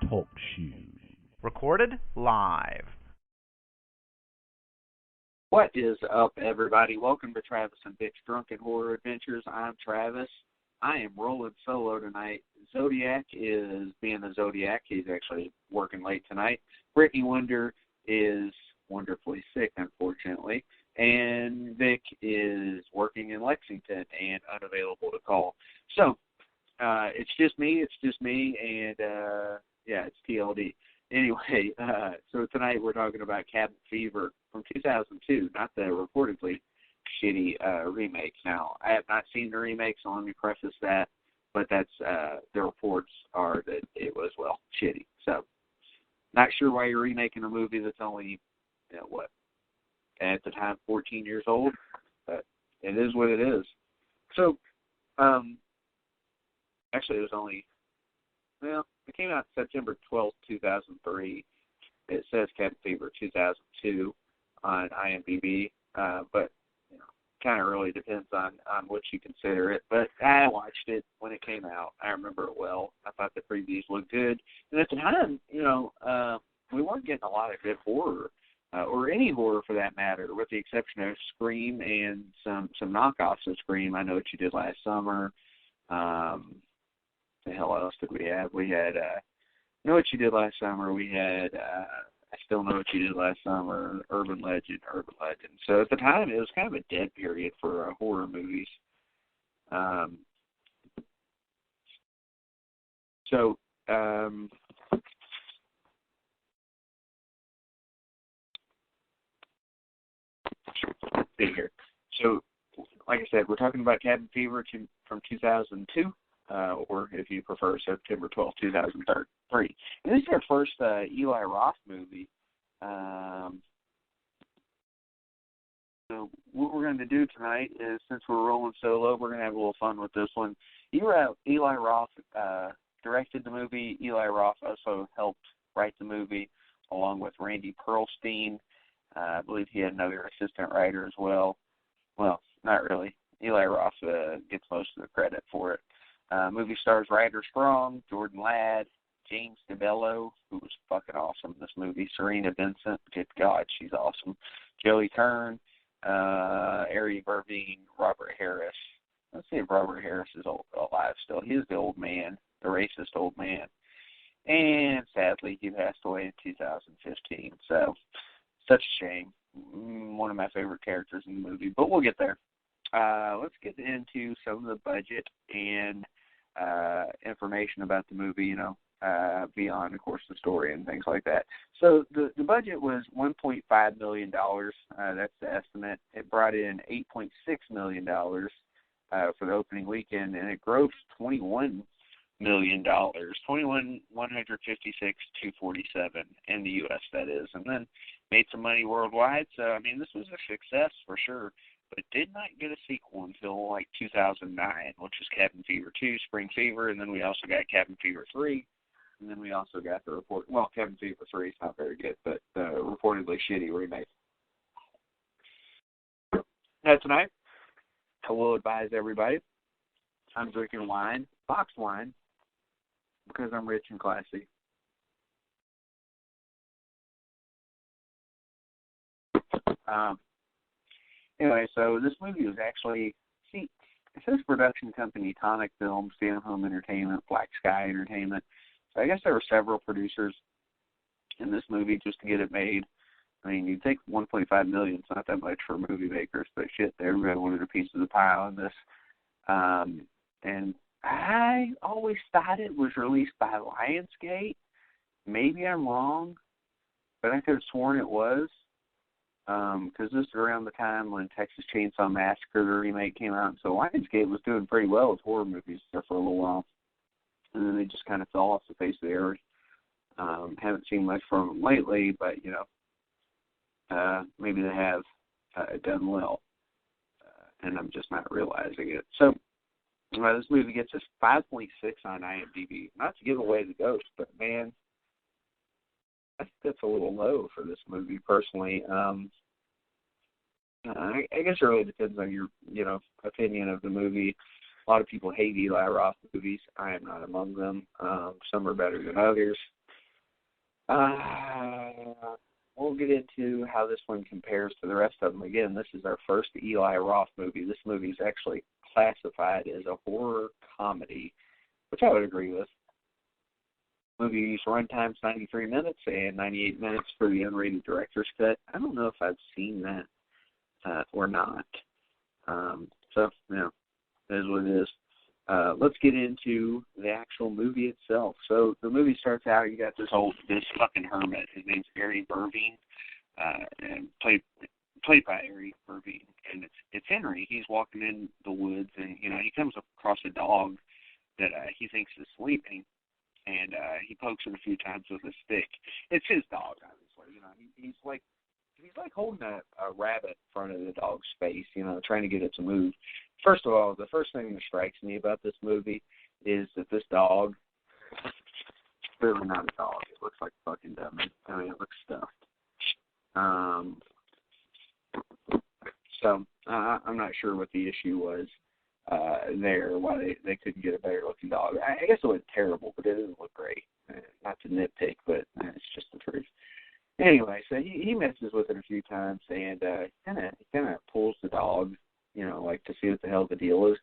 Talk shoes. Recorded live. What is up, everybody? Welcome to Travis and Vic's Drunken Horror Adventures. I'm Travis. I am rolling solo tonight. Zodiac is being a Zodiac. He's actually working late tonight. Brittany Wonder is wonderfully sick, unfortunately. And Vic is working in Lexington and unavailable to call. So, it's just me, and it's TLD. Anyway, so tonight we're talking about Cabin Fever from 2002, not the reportedly shitty remake. Now, I have not seen the remake, so let me preface that, but that's the reports are that it was, well, shitty. So, not sure why you're remaking a movie that's only, at the time, 14 years old, but it is what it is. So, actually, it was only, it came out September 12th, 2003. It says Cabin Fever 2002 on IMDb, but kind of really depends on what you consider it. But I watched it when it came out. I remember it well. I thought the previews looked good. And at the time, we weren't getting a lot of good horror, or any horror for that matter, with the exception of Scream and some knockoffs of Scream. I Know What You Did Last Summer. The hell else did we have? We had Know What You Did Last Summer. We had I Still Know What You Did Last Summer, Urban Legend. So at the time, it was kind of a dead period for horror movies. See here. So, like I said, we're talking about Cabin Fever from 2002. Or if you prefer, September 12th, 2003. And this is our first Eli Roth movie. So what we're going to do tonight is, since we're rolling solo, we're going to have a little fun with this one. Eli Roth directed the movie. Eli Roth also helped write the movie, along with Randy Perlstein. I believe he had another assistant writer as well. Well, not really. Eli Roth gets most of the credit for it. Movie stars Ryder Strong, Jordan Ladd, James DeBello, who was fucking awesome in this movie, Serena Vincent, good God, she's awesome, Joey Kern, Ari Verveen, Robert Harris. Let's see if Robert Harris is alive still. He's the old man, the racist old man. And sadly, he passed away in 2015. So, such a shame. One of my favorite characters in the movie, but we'll get there. Let's get into some of the budget and information about the movie, beyond, of course, the story and things like that. So the budget was $1.5 million. That's the estimate. It brought in $8.6 million for the opening weekend, and it grossed $21 million, $21,156,247 in the U.S., that is, and then made some money worldwide. So, I mean, this was a success for sure. But it did not get a sequel until like 2009, which was Cabin Fever 2, Spring Fever, and then we also got Cabin Fever 3, and then we also got the Cabin Fever 3 is not very good, but reportedly shitty remake. Now tonight, I will advise everybody, I'm drinking wine, boxed wine, because I'm rich and classy. Anyway, so this movie was actually, it says production company Tonic Films, Stand Home Entertainment, Black Sky Entertainment. So I guess there were several producers in this movie just to get it made. I mean, you'd think $1.5 million is not that much for movie makers, but shit, everybody wanted a piece of the pie on this. And I always thought it was released by Lionsgate. Maybe I'm wrong, but I could have sworn it was. Because this is around the time when Texas Chainsaw Massacre, the remake, came out. So Lionsgate was doing pretty well with horror movies there for a little while. And then they just kind of fell off the face of the earth. Haven't seen much from them lately, but, maybe they have done well. And I'm just not realizing it. So this movie gets us 5.6 on IMDb. Not to give away the ghost, but, man, I think that's a little low for this movie, personally. I guess it really depends on your, opinion of the movie. A lot of people hate Eli Roth movies. I am not among them. Some are better than others. We'll get into how this one compares to the rest of them. Again, this is our first Eli Roth movie. This movie is actually classified as a horror comedy, which I would agree with. Movie's runtime's 93 minutes and 98 minutes for the unrated director's cut. I don't know if I've seen that or not. So, it is what it is. Let's get into the actual movie itself. So the movie starts out, you got this fucking hermit. His name's Ari Irving, and played by Ari Irving, and it's Henry. He's walking in the woods, and he comes across a dog that he thinks is sleeping, and he pokes it a few times with a stick. It's his dog, obviously. He's like holding a rabbit in front of the dog's face, trying to get it to move. First of all, the first thing that strikes me about this movie is that this dog, it's really not a dog. It looks like a fucking dummy. I mean, it looks stuffed. So I'm not sure what the issue was there, why they couldn't get a better looking dog. I guess it was terrible, but it doesn't look great. Not to nitpick, but it's just the truth. Anyway, so he messes with it a few times and kind of pulls the dog, like to see what the hell the deal is.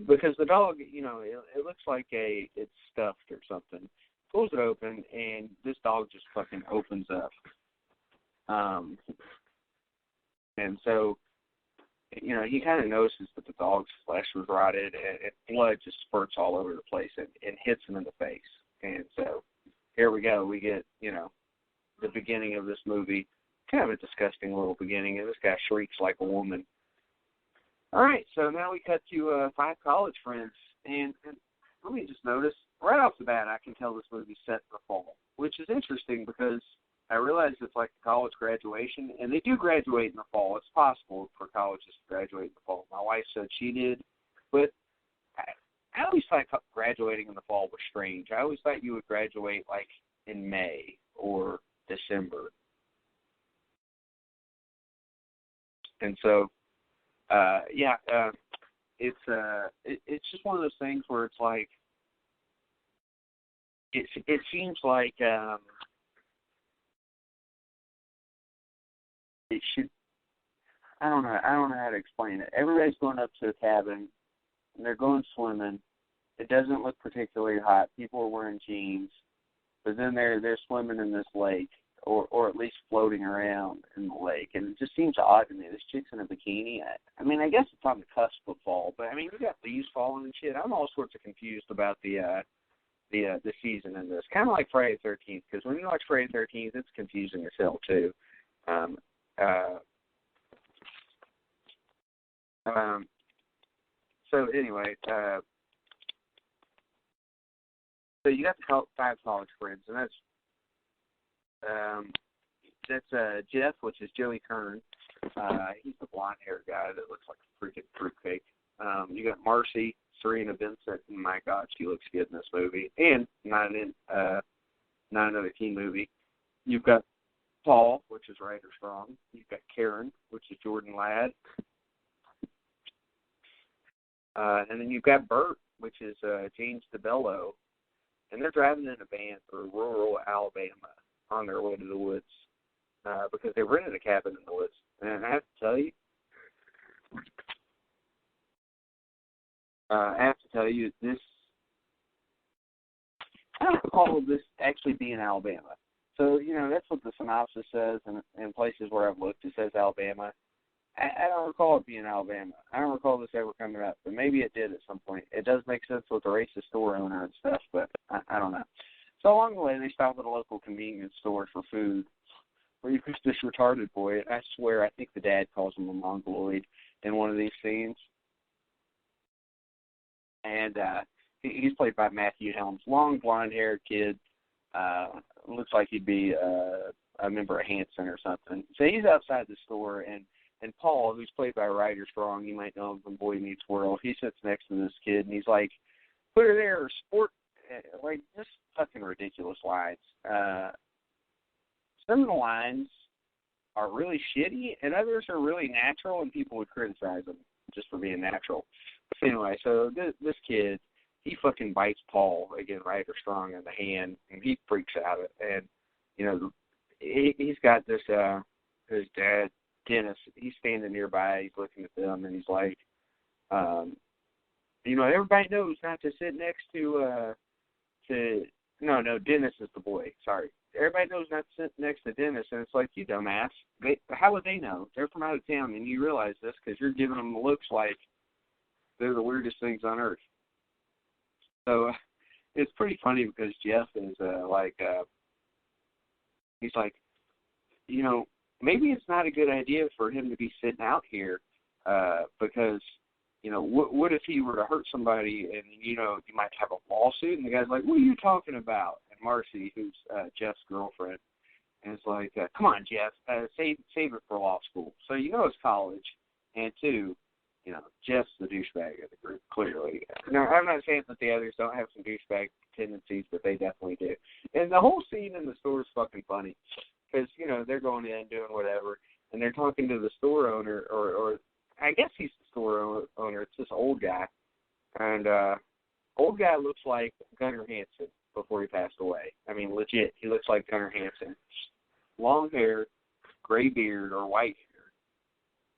Because the dog, it looks like it's stuffed or something. Pulls it open and this dog just fucking opens up. And so, he kind of notices that the dog's flesh was rotted and blood just spurts all over the place and hits him in the face. And so here we go. We get, the beginning of this movie. Kind of a disgusting little beginning. And this guy shrieks like a woman. All right, so now we cut to 5 college friends. And let me just notice, right off the bat, I can tell this movie's set in the fall, which is interesting because I realize it's like a college graduation, and they do graduate in the fall. It's possible for colleges to graduate in the fall. My wife said she did, but I always thought graduating in the fall was strange. I always thought you would graduate like in May or December. And so, it's just one of those things where it's like, it seems like it should. I don't know how to explain it. Everybody's going up to the cabin, and they're going swimming. It doesn't look particularly hot. People are wearing jeans, but then they're swimming in this lake, or at least floating around in the lake, and it just seems odd to me. This chick's in a bikini. I mean, I guess it's on the cusp of fall, but I mean, you got leaves falling and shit. I'm all sorts of confused about the season in this. Kind of like Friday the 13th, because when you watch Friday the 13th, it's confusing as hell too. So anyway, so you got the 5 college friends, and that's Jeff, which is Joey Kern. He's the blonde-haired guy that looks like a freaking fruitcake. You got Marcy, Serena Vincent, and my God, she looks good in this movie, and not another teen movie. You've got Paul, which is Ryder Strong. You've got Karen, which is Jordan Ladd. And then you've got Bert, which is James DeBello. And they're driving in a van through rural Alabama on their way to the woods because they rented a cabin in the woods. And I have to tell you, this, I don't recall this actually being Alabama. So, that's what the synopsis says, and in places where I've looked, it says Alabama. I don't recall it being Alabama. I don't recall this ever coming up, but maybe it did at some point. It does make sense with the racist store owner and stuff, but I don't know. So along the way, they stop at a local convenience store for food, where you push this retarded boy. I swear, I think the dad calls him a mongoloid in one of these scenes. And he's played by Matthew Helms, long blonde-haired kid. Looks like he'd be a member of Hanson or something. So he's outside the store, and Paul, who's played by Ryder Strong, you might know him from Boy Meets World, he sits next to this kid, and he's like, put her there, sport, like, just fucking ridiculous lines. Some of the lines are really shitty, and others are really natural, and people would criticize them. just for being natural. But anyway, so this kid, he fucking bites Paul, again, right or strong in the hand, and he freaks out. And, you know, he's got this, his dad, Dennis, he's standing nearby, he's looking at them, and he's like, you know, everybody knows not to sit next to no, Dennis is the boy, sorry. Everybody knows not to sit next to Dennis, and it's like, you dumbass. How would they know? They're from out of town, and you realize this because you're giving them the looks like they're the weirdest things on earth. So it's pretty funny because Jeff is he's like, you know, maybe it's not a good idea for him to be sitting out here because, you know, what if he were to hurt somebody and, you know, you might have a lawsuit? And the guy's like, what are you talking about? And Marcy, who's Jeff's girlfriend, is like, come on, Jeff, save it for law school. So you know it's college. And two, you know, Jeff's the douchebag of the group, clearly. Now, I'm not saying that the others don't have some douchebag tendencies, but they definitely do. And the whole scene in the store is fucking funny because, you know, they're going in doing whatever, and they're talking to the store owner, or I guess he's the store owner. It's this old guy. And old guy looks like Gunnar Hansen before he passed away. I mean, legit, he looks like Gunnar Hansen. Long hair, gray beard, or white hair.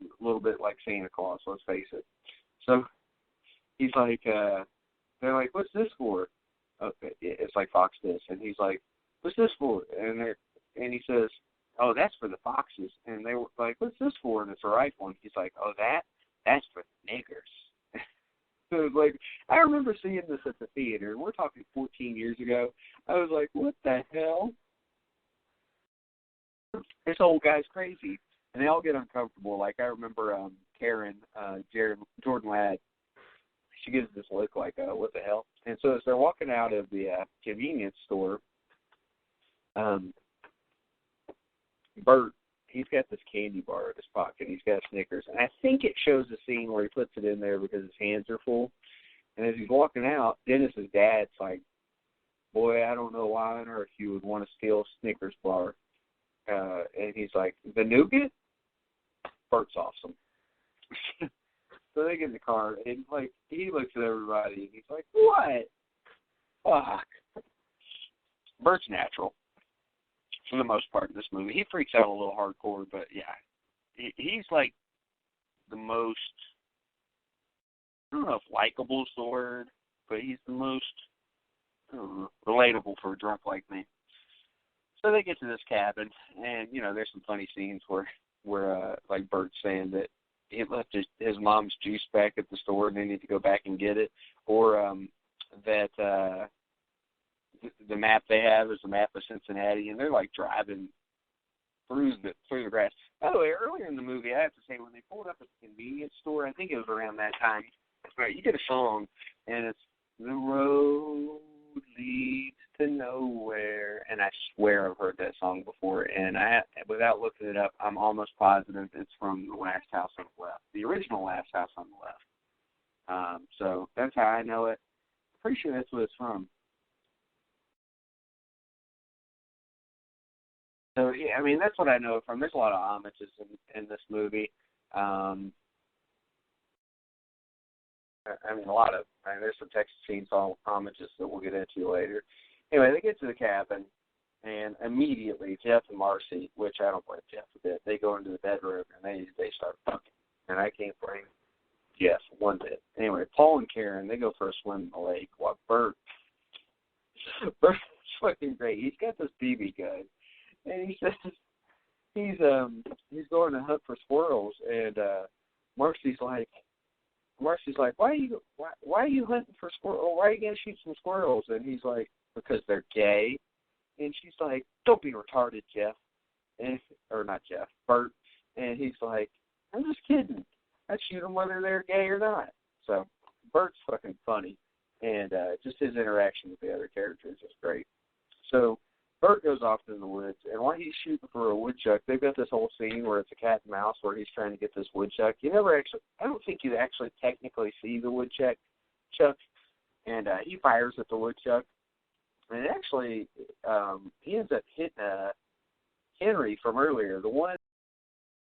A little bit like Santa Claus, let's face it. So he's like, they're like, what's this for? It's like Fox this. And he's like, what's this for? And he says, oh, that's for the foxes. And they were like, what's this for? And it's a rifle. And he's like, oh, that's for the niggers. So it was like, I remember seeing this at the theater. We're talking 14 years ago. I was like, what the hell? This old guy's crazy. And they all get uncomfortable. Like, I remember Karen, Jordan Ladd, she gives this look like, what the hell? And so as they're walking out of the convenience store, Bert, he's got this candy bar in his pocket. He's got Snickers. And I think it shows a scene where he puts it in there because his hands are full. And as he's walking out, Dennis's dad's like, boy, I don't know why on earth you would want to steal a Snickers bar. And he's like, the nougat? Bert's awesome. So they get in the car, and like he looks at everybody, and he's like, what? Fuck. Bert's natural. For the most part in this movie. He freaks out a little hardcore, but yeah. He's like the most, I don't know if likable is the word, but he's the most, I don't know, relatable for a drunk like me. So they get to this cabin, and, you know, there's some funny scenes where like Bert's saying that he left his mom's juice back at the store and they need to go back and get it, or that the map they have is the map of Cincinnati, and they're like driving through the grass. By the way, earlier in the movie, I have to say, when they pulled up at the convenience store, I think it was around that time, you get a song, and it's "The Road Leads to Nowhere," and I swear I've heard that song before, and without looking it up, I'm almost positive it's from The Last House on the Left, the original Last House on the Left. So that's how I know it. I'm pretty sure that's what it's from. So, yeah, I mean, that's what I know it from. There's a lot of homages in this movie. I mean, there's some Texas Chainsaw homages that we'll get into later. Anyway, they get to the cabin, and immediately Jeff and Marcy, which I don't blame Jeff a bit, they go into the bedroom, and they start fucking. And I can't blame Jeff one bit. Anyway, Paul and Karen, they go for a swim in the lake, while Bert's fucking great. He's got this BB gun. And he says he's going to hunt for squirrels, and Marcy's like, why are you hunting for squirrels? Why are you gonna shoot some squirrels? And he's like, because they're gay. And she's like, don't be retarded, Jeff, or not Jeff, Bert. And he's like, I'm just kidding. I'd shoot them whether they're gay or not. So Bert's fucking funny, and just his interaction with the other characters is great. So Bert goes off in the woods, and while he's shooting for a woodchuck, they've got this whole scene where it's a cat and mouse where he's trying to get this woodchuck. I don't think you actually technically see the woodchuck, and he fires at the woodchuck, and actually he ends up hitting Henry from earlier, the one